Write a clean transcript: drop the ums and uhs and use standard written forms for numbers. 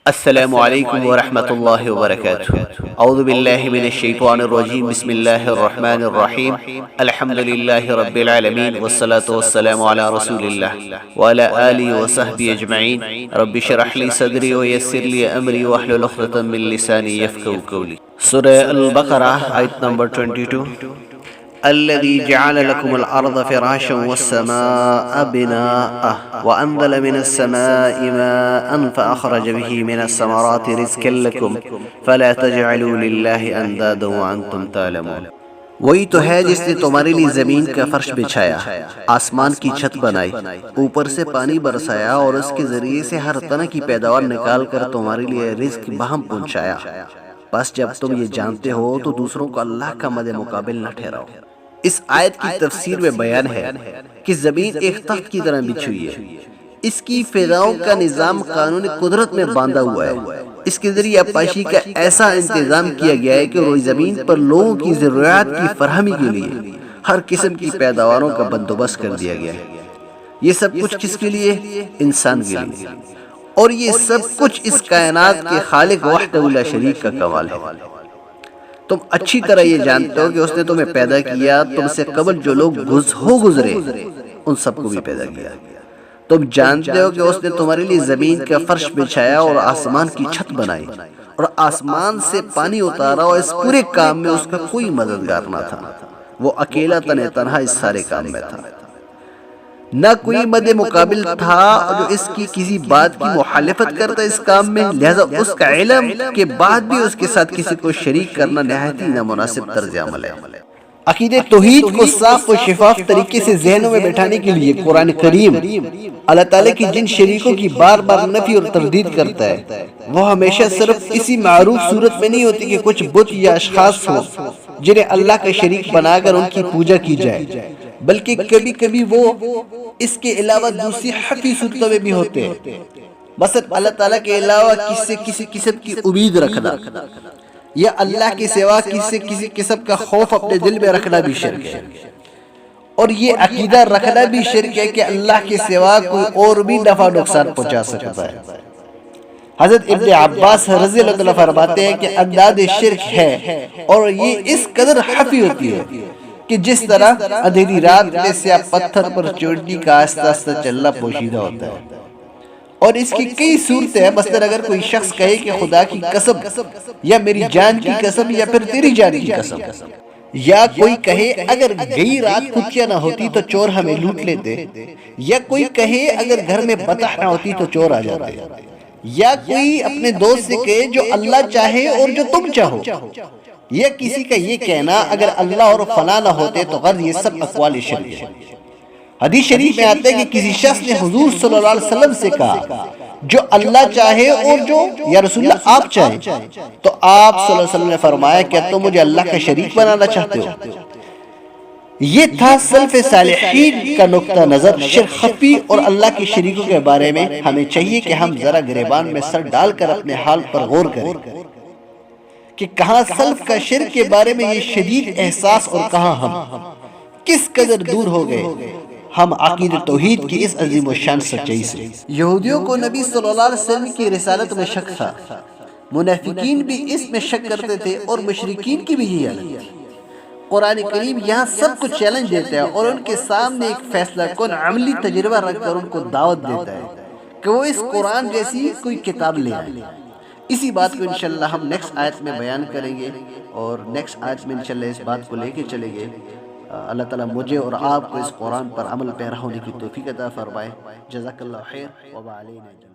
السلام علیکم ورحمۃ اللہ وبرکاتہ۔ اعوذ باللہ من الشیطان الرجیم، بسم اللہ الرحمن الرحیم، الحمد للہ رب العالمین، والصلاة والسلام علی رسول اللہ وعلی آلہ وصحبہ اجمعین۔ رب اشرح لی صدری ویسر لی امری واحلل عقدۃ من لسانی یفقہوا قولی۔ سورہ البقرہ آیت نمبر 22۔ الذي جعل لكم الأرض فراشا والسماء بناء وأنزل من السماء ماء فأخرج به من الثمرات رزقا لكم فلا تجعلوا لله أندادا وأنتم تعلمون۔ وہی تو ہے جس نے تمہارے لیے زمین کا فرش بچھایا، آسمان کی چھت بنائی، اوپر سے پانی برسایا اور اس کے ذریعے سے ہر طرح کی پیداوار نکال کر تمہارے لیے رزق بہم پہنچایا۔ بس جب تم یہ جانتے ہو تو دوسروں کو اللہ کا مد مقابل نہ ٹھہراؤ۔ اس آیت کی تفسیر میں بیان ہے کہ زمین ایک تخت کی طرح بچھی ہوئی ہے، اس کی فضاؤں کا نظام قانون قدرت میں باندھا ہوا ہے، اس کے ذریعے آبپاشی کا ایسا انتظام کیا گیا ہے کہ روئی زمین پر لوگوں کی ضروریات کی فراہمی کے لیے ہر قسم کی پیداواروں کا بندوبست کر دیا گیا ہے۔ یہ سب کچھ کس کے لیے؟ انسان کے لیے، اور یہ سب کچھ اس کائنات کے خالق وحدہ لا شریک کا کمال ہے۔ تم اچھی طرح یہ جانتے ہو کہ اس نے تمہیں پیدا کیا، تم سے قبل جو لوگ گزرے ان سب کو بھی پیدا کیا۔ تم جانتے ہو کہ اس نے تمہارے لیے زمین کا فرش بچھایا اور آسمان کی چھت بنائی اور آسمان سے پانی اتارا، اور اس پورے کام میں اس کا کوئی مددگار نہ تھا، وہ اکیلا تنہا اس سارے کام میں تھا، نہ کوئی مد مقابل تھا جو اس کی کسی بات کی مخالفت کرتا اس کام میں، لہذا اس کا علم کے بعد بھی اس کے ساتھ کسی کو شریک کرنا نہایت ہی نامناسب طرز عمل ہے۔ عقیدہ توحید کو صاف و شفاف طریقے سے ذہنوں میں بیٹھانے کے لیے قرآن کریم اللہ تعالیٰ کی جن شریکوں کی بار بار نفی اور تردید کرتا ہے، وہ ہمیشہ صرف اسی معروف صورت میں نہیں ہوتی کہ کچھ بت یا اشخاص ہوں جنہیں اللہ کا شریک بنا کر ان کی پوجا کی جائے، بلکہ کبھی کبھی وہ اس کے علاوہ دوسری حقیقی صورتوں میں بھی ہوتے ہیں۔ مثلا اللہ تعالیٰ کے علاوہ کسی قسم کی امید رکھنا یا اللہ کے سوا کسی قسم کا خوف اپنے دل میں رکھنا بھی شرک ہے، اور یہ عقیدہ رکھنا بھی شرک ہے کہ اللہ کے سوا کوئی اور بھی نفع نقصان پہنچا سکتا ہے۔ حضرت ابن عباس رضی اللہ عنہ فرماتے ہیں کہ انداز شرک ہے، اور یہ اس قدر خفی ہوتی ہے کہ جس طرح اندھیری رات میں سیاہ پتھر پر چوٹی کا آہستہ آہستہ چلنا پوشیدہ ہوتا ہے، اور اس کی کئی صورتیں ہیں۔ مثلا اگر کوئی شخص کہے کہ خدا کی قسم، یا میری جان کی قسم، یا پھر تیری جان کی قسم، یا کوئی کہے اگر گئی رات کتیا نہ ہوتی تو چور ہمیں لوٹ لیتے، یا کوئی کہے اگر گھر میں بطخ نہ ہوتی تو چور آ جاتے، یا کوئی اپنے دوست سے کہے جو اللہ چاہے اور جو تم چاہو، یا کسی کا یہ کہنا اگر اللہ اور فلاں نہ ہوتے تو غرض، یہ سب اقوال شرک ہے۔ حدیث شریف میں آتا ہے کہ کسی شخص نے حضور صلی اللہ علیہ وسلم سے کہا جو اللہ چاہے اور جو یا رسول اللہ آپ چاہیں، تو آپ صلی اللہ علیہ وسلم نے فرمایا کیا تم مجھے اللہ کا شریک بنانا چاہتے ہو؟ یہ تھا سلف صالحین کا نقطہ نظر شرک خفی اور اللہ کے شریکوں کے بارے میں۔ ہمیں چاہیے کہ ہم ذرا گریبان میں سر ڈال کر اپنے حال پر غور کریں کہ کہاں سلف کا شرک کے بارے میں یہ شدید احساس، اور کہاں ہم کس قدر دور ہو گئے ہم عقیدہ توحید کی اس عظیم و شان سچائی سے۔ یہودیوں کو نبی صلی اللہ علیہ وسلم کی رسالت میں شک تھا، منافقین بھی اس میں شک کرتے تھے، اور مشرکین کی بھی یہی حالت تھی۔ قرآن کریم یہاں سب کو چیلنج دیتا ہے اور ان کے سامنے ایک فیصلہ کن عملی تجربہ رکھ کر ان کو دعوت دیتا ہے کہ وہ اس قرآن جیسی کوئی کتاب لے آئیں۔ اسی بات کو انشاءاللہ ہم نیکسٹ آیت میں بیان کریں گے، اور نیکسٹ آیت میں انشاءاللہ اس بات کو لے کے چلیں گے۔ اللہ تعالیٰ مجھے اور آپ کو اس قرآن پر عمل پیرا ہونے کی توفیق عطا فرمائے۔ جزاک اللہ خیر وبعلینا۔